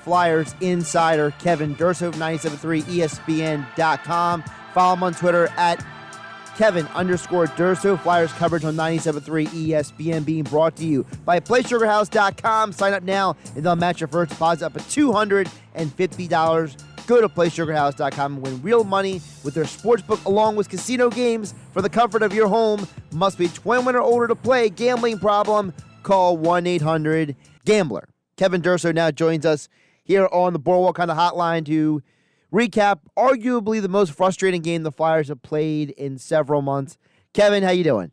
Flyers Insider Kevin Durso of 97.3 ESPN.com. Follow him on Twitter at Kevin_Durso. Flyers coverage on 97.3 ESPN being brought to you by PlaySugarHouse.com. Sign up now and they'll match your first deposit up to $250. Go to PlaySugarHouse.com and win real money with their sportsbook along with casino games for the comfort of your home. Must be 21 or older to play. Gambling problem? Call 1-800-GAMBLER. Kevin Durso now joins us here on the Boardwalk on the hotline to recap arguably the most frustrating game the Flyers have played in several months. Kevin, how you doing?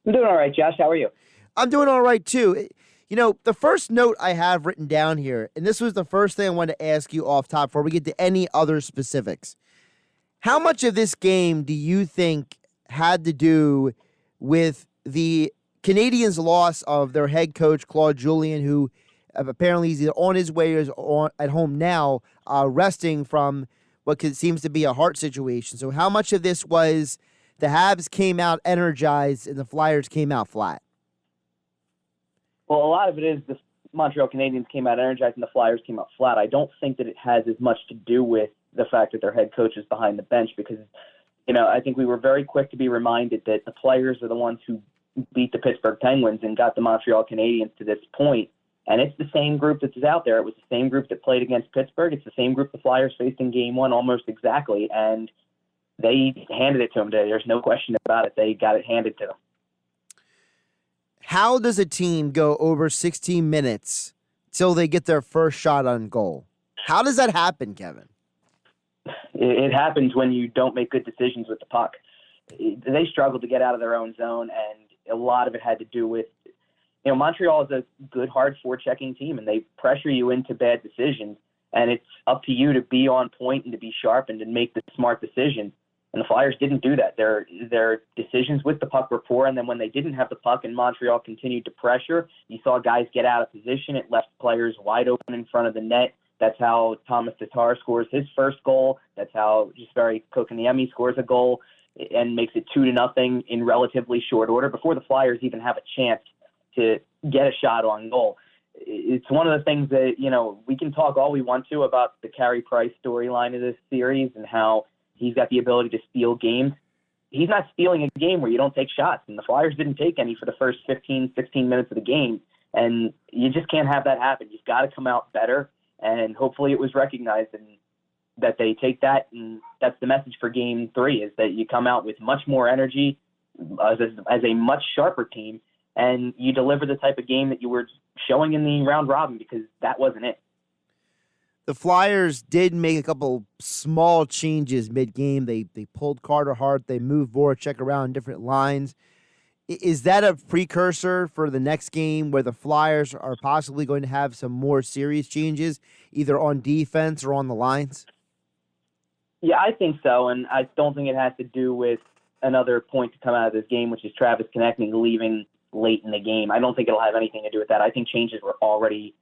I'm doing all right, Josh. How are you? I'm doing all right, too. You know, the first note I have written down here, and this was the first thing I wanted to ask you off top before we get to any other specifics. How much of this game do you think had to do with the Canadiens' loss of their head coach, Claude Julien, who apparently is either on his way or at home now, resting from what seems to be a heart situation? So how much of this was the Habs came out energized and the Flyers came out flat? Well, a lot of it is the Montreal Canadiens came out energized and the Flyers came out flat. I don't think that it has as much to do with the fact that their head coach is behind the bench because, you know, I think we were very quick to be reminded that the players are the ones who beat the Pittsburgh Penguins and got the Montreal Canadiens to this point. And it's the same group that's out there. It was the same group that played against Pittsburgh. It's the same group the Flyers faced in Game 1 almost exactly. And they handed it to them today. There's no question about it. They got it handed to them. How does a team go over 16 minutes till they get their first shot on goal? How does that happen, Kevin? It happens when you don't make good decisions with the puck. They struggled to get out of their own zone, and a lot of it had to do with, you know, Montreal is a good, hard forechecking team, and they pressure you into bad decisions, and it's up to you to be on point and to be sharp and to make the smart decisions. And the Flyers didn't do that. Their decisions with the puck were poor, and then when they didn't have the puck and Montreal continued to pressure, you saw guys get out of position. It left players wide open in front of the net. That's how Thomas Tatar scores his first goal. That's how Jesperi Kotkaniemi scores a goal and makes it 2-0 in relatively short order before the Flyers even have a chance to get a shot on goal. It's one of the things that, you know, we can talk all we want to about the Carey Price storyline of this series and how he's got the ability to steal games. He's not stealing a game where you don't take shots, and the Flyers didn't take any for the first 15, 16 minutes of the game, and you just can't have that happen. You've got to come out better, and hopefully it was recognized and that they take that, and that's the message for Game 3, is that you come out with much more energy as a much sharper team, and you deliver the type of game that you were showing in the round robin, because that wasn't it. The Flyers did make a couple small changes mid-game. They pulled Carter Hart. They moved Voracek around different lines. Is that a precursor for the next game where the Flyers are possibly going to have some more serious changes, either on defense or on the lines? Yeah, I think so, and I don't think it has to do with another point to come out of this game, which is Travis Konechny leaving late in the game. I don't think it'll have anything to do with that. I think changes were already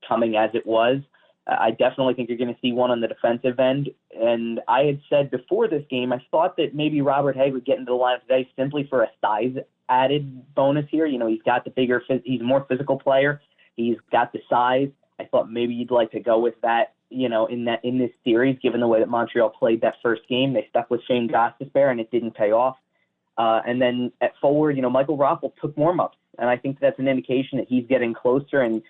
coming as it was. I definitely think you're going to see one on the defensive end. And I had said before this game, I thought that maybe Robert Haig would get into the lineup today simply for a size-added bonus here. You know, he's got the bigger, he's a more physical player. He's got the size. I thought maybe you'd like to go with that, you know, in this series, given the way that Montreal played that first game. They stuck with Shane Gostisbehere, and it didn't pay off. And then at forward, you know, Michael Raffl took warm-ups, and I think that's an indication that he's getting closer. And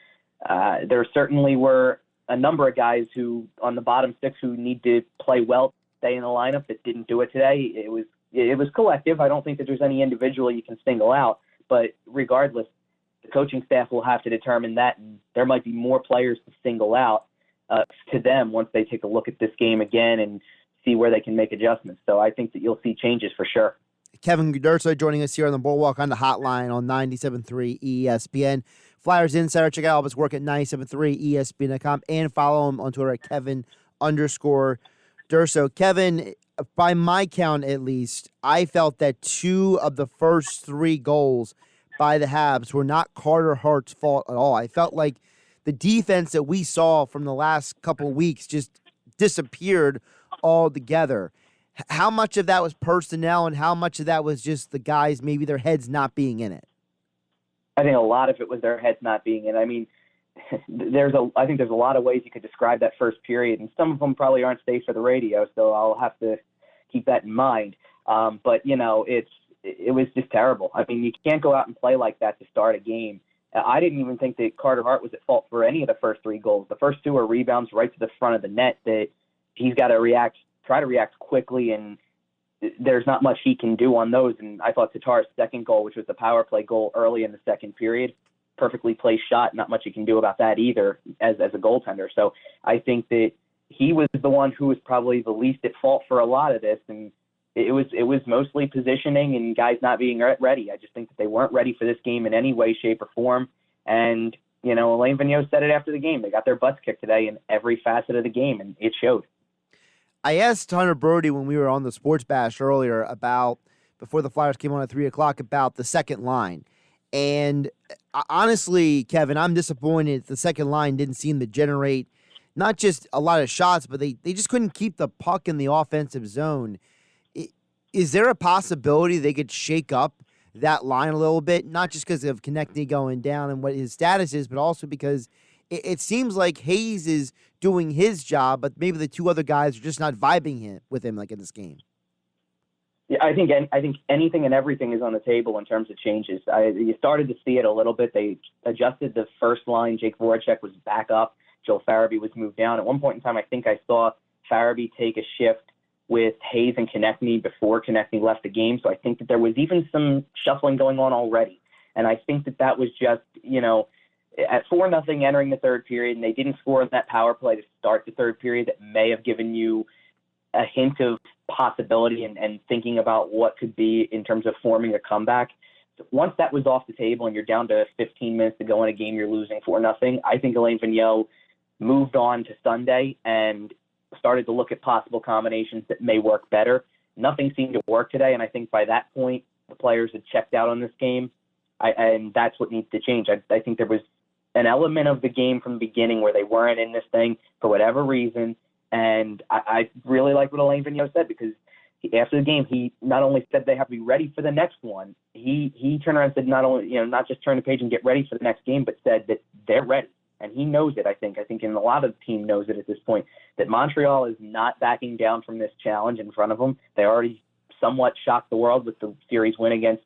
there certainly were a number of guys who on the bottom six who need to play well, stay in the lineup, that didn't do it today. It was collective. I don't think that there's any individual you can single out, but regardless, the coaching staff will have to determine that, and there might be more players to single out to them once they take a look at this game again and see where they can make adjustments. So I think that you'll see changes for sure. Kevin Durso joining us here on the Boardwalk on the hotline on 97.3 ESPN. Flyers Insider. Check out all of his work at 97.3 ESPN.com and follow him on Twitter at Kevin_Durso. Kevin, by my count at least, I felt that 2 of the first 3 goals by the Habs were not Carter Hart's fault at all. I felt like the defense that we saw from the last couple of weeks just disappeared altogether. How much of that was personnel and how much of that was just the guys, maybe their heads not being in it? I think a lot of it was their heads not being in. I mean, I think there's a lot of ways you could describe that first period, and some of them probably aren't safe for the radio, so I'll have to keep that in mind. But it was just terrible. I mean, you can't go out and play like that to start a game. I didn't even think that Carter Hart was at fault for any of the first 3 goals. The first 2 are rebounds right to the front of the net that he's got to try to react quickly, and there's not much he can do on those. And I thought Tatar's second goal, which was the power play goal early in the second period, perfectly placed shot. Not much you can do about that either as a goaltender. So I think that he was the one who was probably the least at fault for a lot of this. And it was mostly positioning and guys not being ready. I just think that they weren't ready for this game in any way, shape, or form. And, Alain Vigneault said it after the game. They got their butts kicked today in every facet of the game, and it showed. I asked Hunter Brody when we were on the Sports Bash earlier before the Flyers came on at 3 o'clock, about the second line. And honestly, Kevin, I'm disappointed the second line didn't seem to generate not just a lot of shots, but they just couldn't keep the puck in the offensive zone. Is there a possibility they could shake up that line a little bit, not just because of Konechny going down and what his status is, but also because it seems like Hayes is doing his job, but maybe the 2 other guys are just not vibing with him like in this game? Yeah, I think anything and everything is on the table in terms of changes. You started to see it a little bit. They adjusted the first line. Jake Voracek was back up. Joel Farabee was moved down. At one point in time, I think I saw Farabee take a shift with Hayes and Konechny before Konechny left the game. So I think that there was even some shuffling going on already. And I think that was just, at 4-0 entering the third period, and they didn't score in that power play to start the third period that may have given you a hint of possibility and thinking about what could be in terms of forming a comeback. So once that was off the table and you're down to 15 minutes to go in a game you're losing 4-0, I think Alain Vigneault moved on to Sunday and started to look at possible combinations that may work better. Nothing seemed to work today, and I think by that point the players had checked out on this game, and that's what needs to change. I think there was an element of the game from the beginning where they weren't in this thing for whatever reason, and I really like what Alain Vigneault said, because after the game he not only said they have to be ready for the next one, he turned around and said not just turn the page and get ready for the next game, but said that they're ready. And he knows it, I think. And a lot of the team knows it at this point, that Montreal is not backing down from this challenge in front of them. They already somewhat shocked the world with the series win against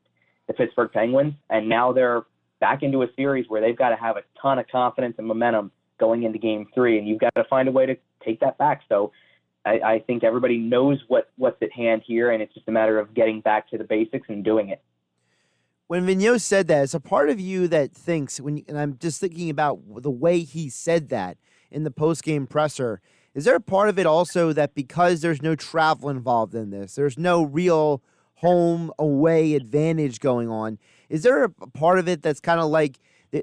the Pittsburgh Penguins, and now they're back into a series where they've got to have a ton of confidence and momentum going into Game 3, and you've got to find a way to take that back. So I think everybody knows what's at hand here, and it's just a matter of getting back to the basics and doing it. When Vigneault said that, it's a part of you that thinks, and I'm just thinking about the way he said that in the post-game presser, is there a part of it also that because there's no travel involved in this, there's no real home-away advantage going on, is there a part of it that's kind of like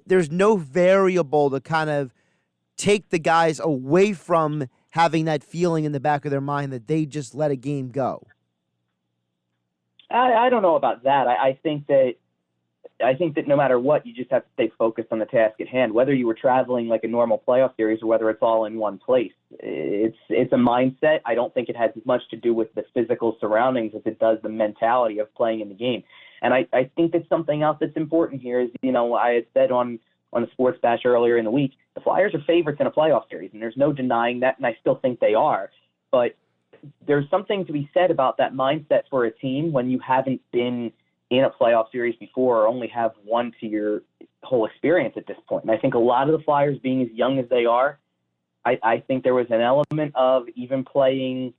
there's no variable to kind of take the guys away from having that feeling in the back of their mind that they just let a game go? I don't know about that. I think that no matter what, you just have to stay focused on the task at hand, whether you were traveling like a normal playoff series or whether it's all in one place. It's a mindset. I don't think it has as much to do with the physical surroundings as it does the mentality of playing in the game. And I think that something else that's important here is, I had said on the Sports Bash earlier in the week, the Flyers are favorites in a playoff series, and there's no denying that, and I still think they are. But there's something to be said about that mindset for a team when you haven't been in a playoff series before or only have one to your whole experience at this point. And I think a lot of the Flyers, being as young as they are, I think there was an element of even playing,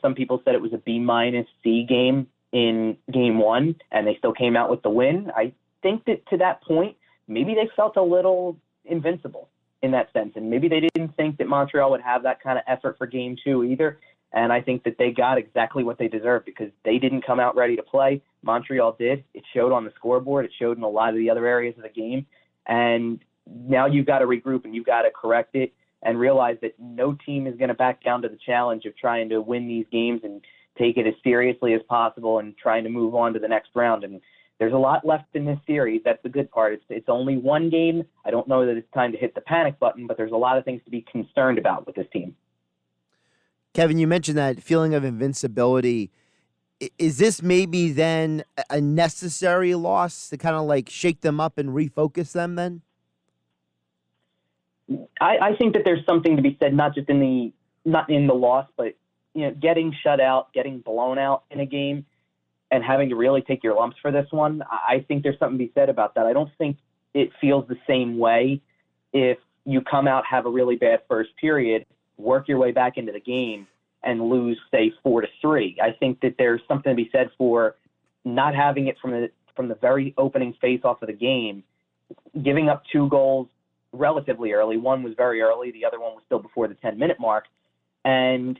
some people said it was a B-C game in Game 1, and they still came out with the win. I think that to that point, maybe they felt a little invincible in that sense, and maybe they didn't think that Montreal would have that kind of effort for Game 2 either. And I think that they got exactly what they deserved because they didn't come out ready to play. Montreal did. It showed on the scoreboard. It showed in a lot of the other areas of the game. And now you've got to regroup and you've got to correct it and realize that no team is going to back down to the challenge of trying to win these games and take it as seriously as possible and trying to move on to the next round. And there's a lot left in this series. That's the good part. It's only one game. I don't know that it's time to hit the panic button, but there's a lot of things to be concerned about with this team. Kevin, you mentioned that feeling of invincibility. Is this maybe then a necessary loss to kind of like shake them up and refocus them then? I think that there's something to be said, not in the loss, but getting shut out, getting blown out in a game, and having to really take your lumps for this one. I think there's something to be said about that. I don't think it feels the same way if you come out, have a really bad first period, work your way back into the game, and lose, say, 4-3. I think that there's something to be said for not having it from the very opening face-off of the game, giving up 2 goals relatively early. One was very early. The other one was still before the 10-minute mark. And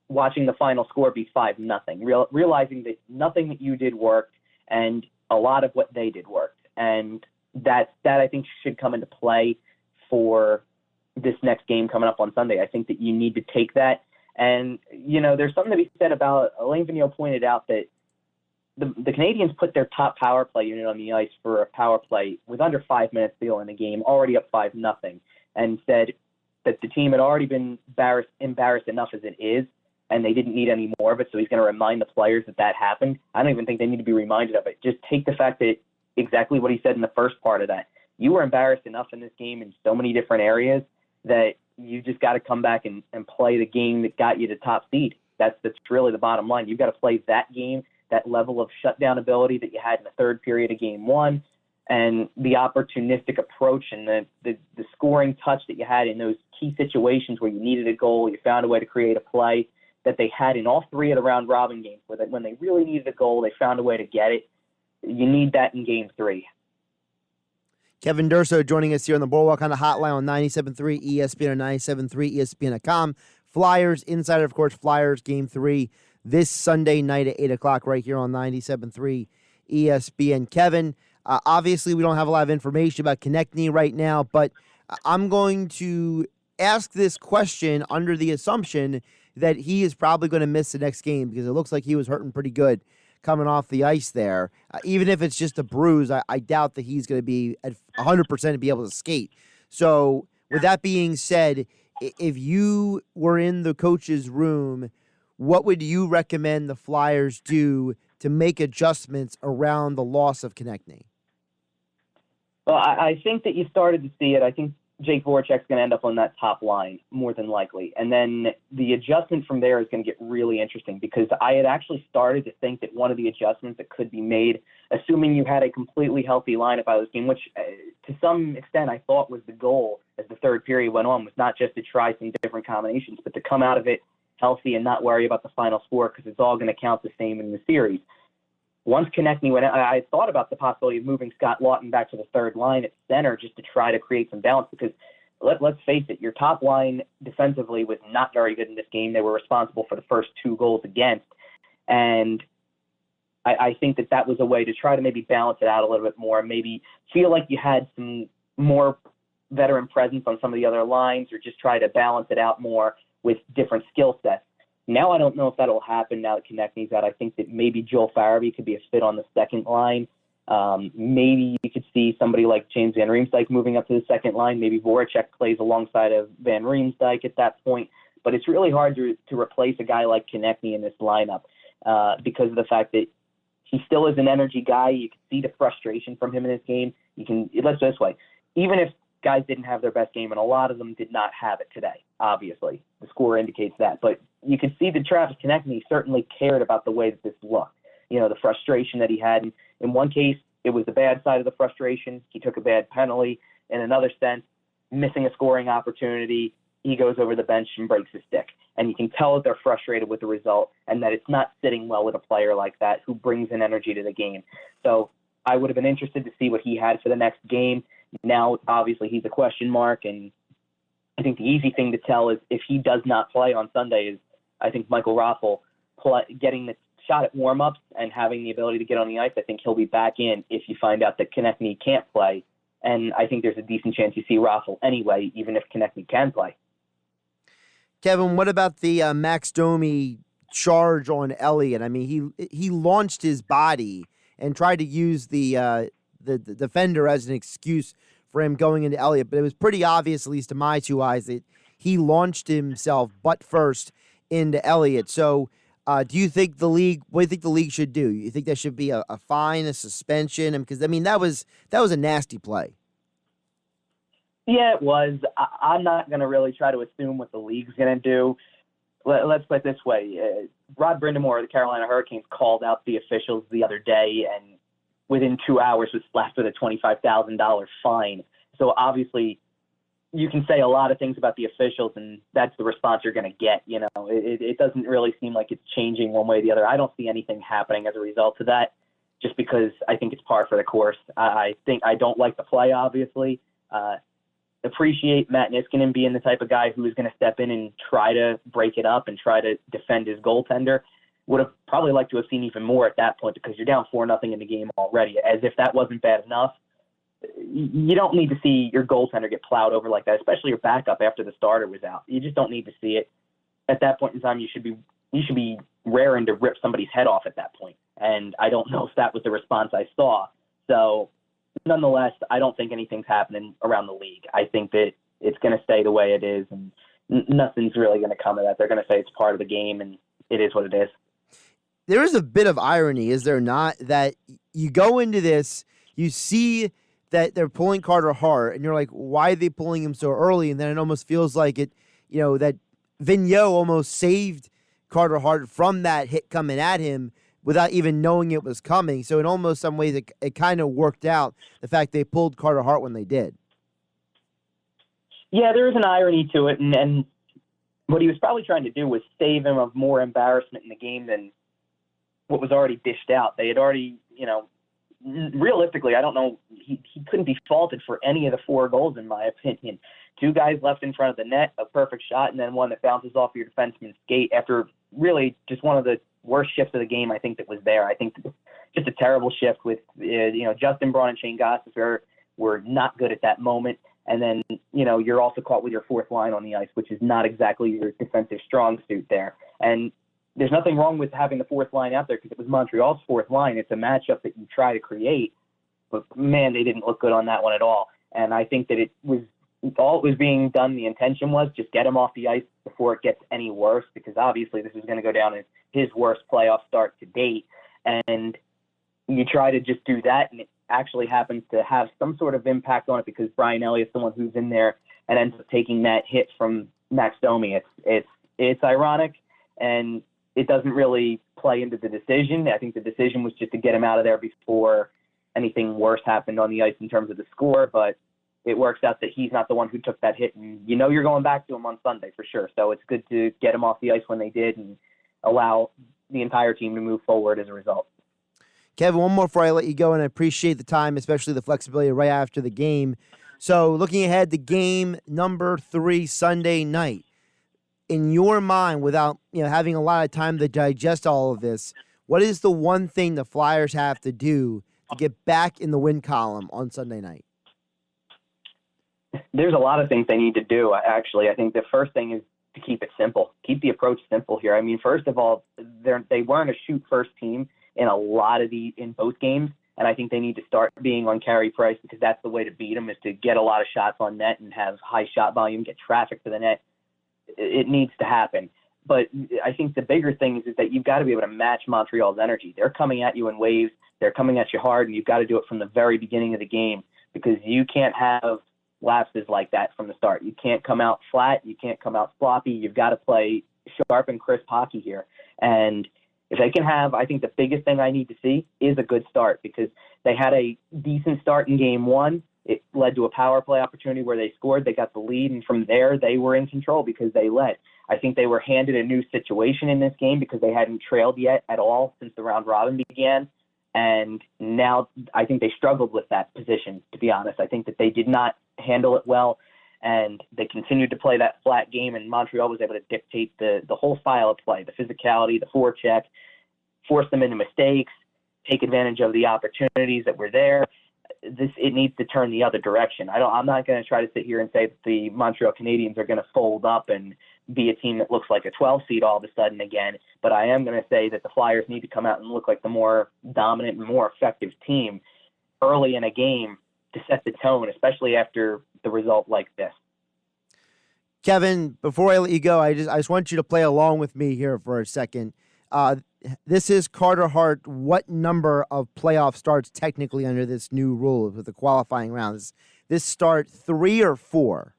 watching the final score be 5-0, realizing that nothing that you did worked and a lot of what they did worked. And that I think should come into play for this next game coming up on Sunday. I think that you need to take that. And, there's something to be said about, Alain Vigneault pointed out that the Canadiens put their top power play unit on the ice for a power play with under 5 minutes to go in the game, already up 5-0, and said that the team had already been embarrassed enough as it is, and they didn't need any more of it, so he's going to remind the players that happened. I don't even think they need to be reminded of it. Just take the fact that exactly what he said in the first part of that. You were embarrassed enough in this game in so many different areas that you just got to come back and play the game that got you to top seed. That's really the bottom line. You've got to play that game, that level of shutdown ability that you had in the third period of game one, and the opportunistic approach and the scoring touch that you had in those key situations where you needed a goal, you found a way to create a play that they had in all 3 of the round robin games, where when they really needed a goal, they found a way to get it. You need that in game 3. Kevin Durso joining us here on the Boardwalk on the hotline on 97.3 ESPN or 97.3 ESPN.com. Flyers, Insider, of course, Flyers game 3 this Sunday night at 8 o'clock right here on 97.3 ESPN. Kevin, obviously we don't have a lot of information about Konechny right now, but I'm going to ask this question under the assumption that he is probably going to miss the next game because it looks like he was hurting pretty good coming off the ice there. Even if it's just a bruise, I doubt that he's going to be at 100% to be able to skate. So with that being said, if you were in the coach's room, what would you recommend the Flyers do to make adjustments around the loss of Konechny? Well, I think that you started to see it. I think Jake Voracek's going to end up on that top line more than likely. And then the adjustment from there is going to get really interesting because I had actually started to think that one of the adjustments that could be made, assuming you had a completely healthy lineup out of this game, which to some extent I thought was the goal as the third period went on, was not just to try some different combinations, but to come out of it healthy and not worry about the final score because it's all going to count the same in the series. Once Konechny went out, I thought about the possibility of moving Scott Laughton back to the third line at center just to try to create some balance because let's face it, your top line defensively was not very good in this game. They were responsible for the first 2 goals against. And I think that was a way to try to maybe balance it out a little bit more, maybe feel like you had some more veteran presence on some of the other lines or just try to balance it out more with different skill sets. Now I don't know if that will happen now that Konechny's out. I think that maybe Joel Farabee could be a fit on the second line. Maybe you could see somebody like James Van Riemsdyk moving up to the second line. Maybe Voracek plays alongside of Van Riemsdyk at that point. But it's really hard to replace a guy like Konechny in this lineup because of the fact that he still is an energy guy. You can see the frustration from him in this game. Let's go this way. Even if guys didn't have their best game, and a lot of them did not have it today, obviously. The score indicates that. But you could see that Travis Konechny certainly cared about the way that this looked. The frustration that he had. In one case, it was the bad side of the frustration. He took a bad penalty. In another sense, missing a scoring opportunity, he goes over the bench and breaks his stick. And you can tell that they're frustrated with the result and that it's not sitting well with a player like that who brings in energy to the game. So I would have been interested to see what he had for the next game. Now, obviously, he's a question mark, and I think the easy thing to tell is if he does not play on Sunday is I think Michael Raffl getting the shot at warm-ups and having the ability to get on the ice. I think he'll be back in if you find out that Konechny can't play, and I think there's a decent chance you see Raffl anyway, even if Konechny can play. Kevin, what about the Max Domi charge on Elliott? I mean, he launched his body and tried to use the defender as an excuse for him going into Elliott, but it was pretty obvious, at least to my 2 eyes, that he launched himself butt first into Elliott. So what do you think the league should do? You think there should be a fine, a suspension? Because, I mean, that was a nasty play. Yeah, it was. I'm not going to really try to assume what the league's going to do. Let's put it this way. Rod Brindamore of the Carolina Hurricanes called out the officials the other day and within 2 hours was slapped with a $25,000 fine. So obviously you can say a lot of things about the officials, and that's the response you're going to get. It doesn't really seem like it's changing one way or the other. I don't see anything happening as a result of that, just because I think it's par for the course. I don't like the play, obviously. Appreciate Matt Niskanen being the type of guy who is going to step in and try to break it up and try to defend his goaltender. Would have probably liked to have seen even more at that point, because you're down 4-0 in the game already. As if that wasn't bad enough, you don't need to see your goaltender get plowed over like that, especially your backup after the starter was out. You just don't need to see it. At that point in time, you should be raring to rip somebody's head off at that point. And I don't know if that was the response I saw. So nonetheless, I don't think anything's happening around the league. I think that it's going to stay the way it is, and nothing's really going to come of that. They're going to say it's part of the game, and it is what it is. There is a bit of irony, is there not, that you go into this, you see that they're pulling Carter Hart, and you're like, why are they pulling him so early? And then it almost feels like that Vigneault almost saved Carter Hart from that hit coming at him without even knowing it was coming. So in almost some ways, it kind of worked out, the fact they pulled Carter Hart when they did. Yeah, there is an irony to it, and what he was probably trying to do was save him of more embarrassment in the game than what was already dished out. They had already, realistically, I don't know, he couldn't be faulted for any of the 4 goals, in my opinion. 2 guys left in front of the net, a perfect shot, and then one that bounces off your defenseman's skate after really just one of the worst shifts of the game I think that was there. I think just a terrible shift with, Justin Braun and Shane Gostisbehere were not good at that moment. And then, you're also caught with your 4th line on the ice, which is not exactly your defensive strong suit there. And there's nothing wrong with having the 4th line out there, because it was Montreal's 4th line. It's a matchup that you try to create. But, man, they didn't look good on that one at all. And I think that all it was being done, the intention was just get him off the ice before it gets any worse, because obviously this is going to go down as his worst playoff start to date. And you try to just do that, and it actually happens to have some sort of impact on it, because Brian Elliott's the one who's in there and ends up taking that hit from Max Domi. It's ironic, and it doesn't really play into the decision. I think the decision was just to get him out of there before anything worse happened on the ice in terms of the score, but it works out that he's not the one who took that hit, and you're going back to him on Sunday for sure. So it's good to get him off the ice when they did and allow the entire team to move forward as a result. Kevin, one more before I let you go, and I appreciate the time, especially the flexibility right after the game. So looking ahead to game number 3 Sunday night, in your mind, without having a lot of time to digest all of this, what is the one thing the Flyers have to do to get back in the win column on Sunday night? There's a lot of things they need to do, actually. I think the first thing is to keep it simple. Keep the approach simple here. I mean, first of all, they weren't a shoot-first team in both games, and I think they need to start being on Carey Price, because that's the way to beat them, is to get a lot of shots on net and have high shot volume, get traffic to the net. It needs to happen. But I think the bigger thing is that you've got to be able to match Montreal's energy. They're coming at you in waves. They're coming at you hard, and you've got to do it from the very beginning of the game, because you can't have lapses like that from the start. You can't come out flat. You can't come out sloppy. You've got to play sharp and crisp hockey here. And if they can I think the biggest thing I need to see is a good start, because they had a decent start in game 1. It led to a power play opportunity where they scored. They got the lead, and from there they were in control because they led. I think they were handed a new situation in this game because they hadn't trailed yet at all since the round robin began. And now I think they struggled with that position, to be honest. I think that they did not handle it well, and they continued to play that flat game, and Montreal was able to dictate the whole style of play, the physicality, the forecheck, force them into mistakes, take advantage of the opportunities that were there. It needs to turn the other direction. I'm not going to try to sit here and say that the Montreal Canadiens are going to fold up and be a team that looks like a 12 seed all of a sudden again, but I am going to say that the Flyers need to come out and look like the more dominant and more effective team early in a game to set the tone, especially after the result like this. Kevin, before I let you go, I just want you to play along with me here for a second. This is Carter Hart. What number of playoff starts technically under this new rule with the qualifying round? this start 3 or 4?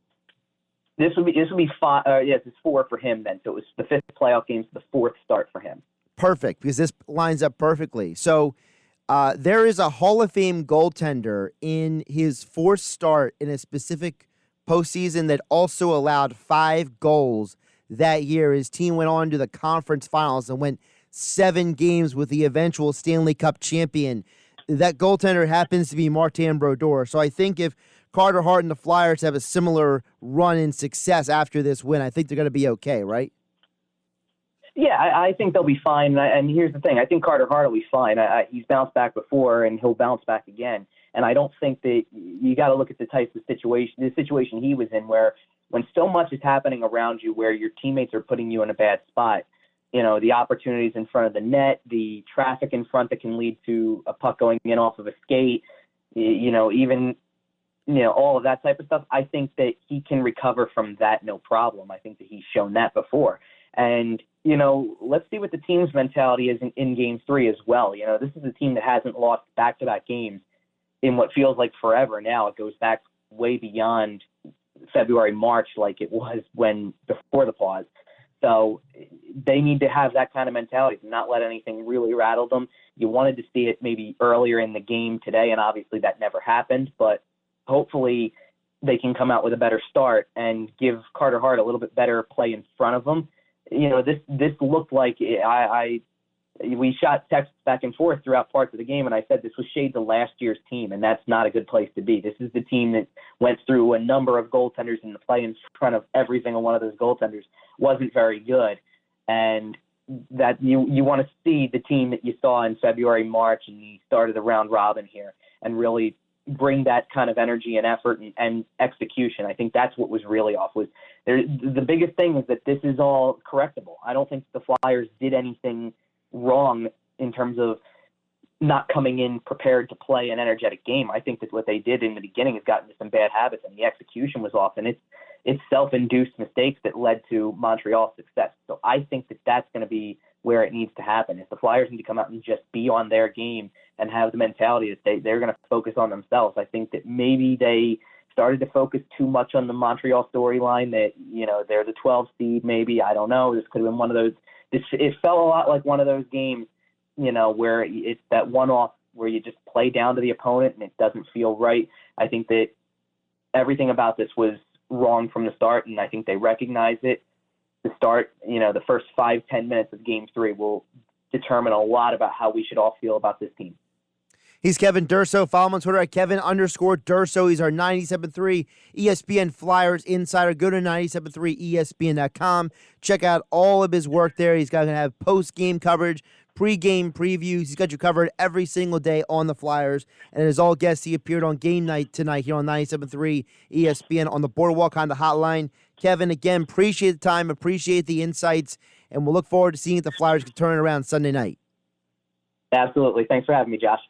This would be 5. Yes, it's 4 for him then. So it was the 5th playoff game, so the 4th start for him. Perfect, because this lines up perfectly. So there is a Hall of Fame goaltender in his 4th start in a specific postseason that also allowed 5 goals that year. His team went on to the conference finals and went 7 games with the eventual Stanley Cup champion. That goaltender happens to be Martin Brodeur. So I think if Carter Hart and the Flyers have a similar run in success after this win, I think they're going to be okay, right? Yeah, I think they'll be fine. And here's the thing. I think Carter Hart will be fine. He's bounced back before, and he'll bounce back again. And I don't think that you got to look at the situation he was in, where when so much is happening around you, where your teammates are putting you in a bad spot, the opportunities in front of the net, the traffic in front that can lead to a puck going in off of a skate, even all of that type of stuff. I think that he can recover from that no problem. I think that he's shown that before. And, let's see what the team's mentality is in Game 3 as well. This is a team that hasn't lost back-to-back games in what feels like forever now. It goes back way beyond February, March, like it was before the pause. So they need to have that kind of mentality, to not let anything really rattle them. You wanted to see it maybe earlier in the game today, and obviously that never happened. But hopefully they can come out with a better start and give Carter Hart a little bit better play in front of them. This looked like we shot texts back and forth throughout parts of the game, and I said this was shades of last year's team, and that's not a good place to be. This is the team that went through a number of goaltenders, and the play in front of every single one of those goaltenders wasn't very good. And that you want to see the team that you saw in February, March, and you started the round robin here, and really bring that kind of energy and effort and execution. I think that's what was really off. The biggest thing is that this is all correctable. I don't think the Flyers did anything wrong in terms of not coming in prepared to play an energetic game. I think that what they did in the beginning has gotten into some bad habits, and the execution was off, and it's self-induced mistakes that led to Montreal's success. So I think that that's going to be where it needs to happen. If the Flyers need to come out and just be on their game and have the mentality that they're going to focus on themselves, I think that maybe they started to focus too much on the Montreal storyline, that, they're the 12 seed maybe. I don't know. This could have been one of those. It felt a lot like one of those games, where it's that one-off where you just play down to the opponent and it doesn't feel right. I think that everything about this was wrong from the start, and I think they recognize it. The start, the first 5-10 minutes of Game 3 will determine a lot about how we should all feel about this team. He's Kevin Durso. Follow him on Twitter at Kevin_Durso. He's our 97.3 ESPN Flyers insider. Go to 97.3ESPN.com. Check out all of his work there. He's going to have post-game coverage, pre-game previews. He's got you covered every single day on the Flyers. And as all guests, he appeared on Game Night tonight here on 97.3 ESPN on the Boardwalk on the hotline. Kevin, again, appreciate the time, appreciate the insights, and we'll look forward to seeing if the Flyers can turn it around Sunday night. Absolutely. Thanks for having me, Josh.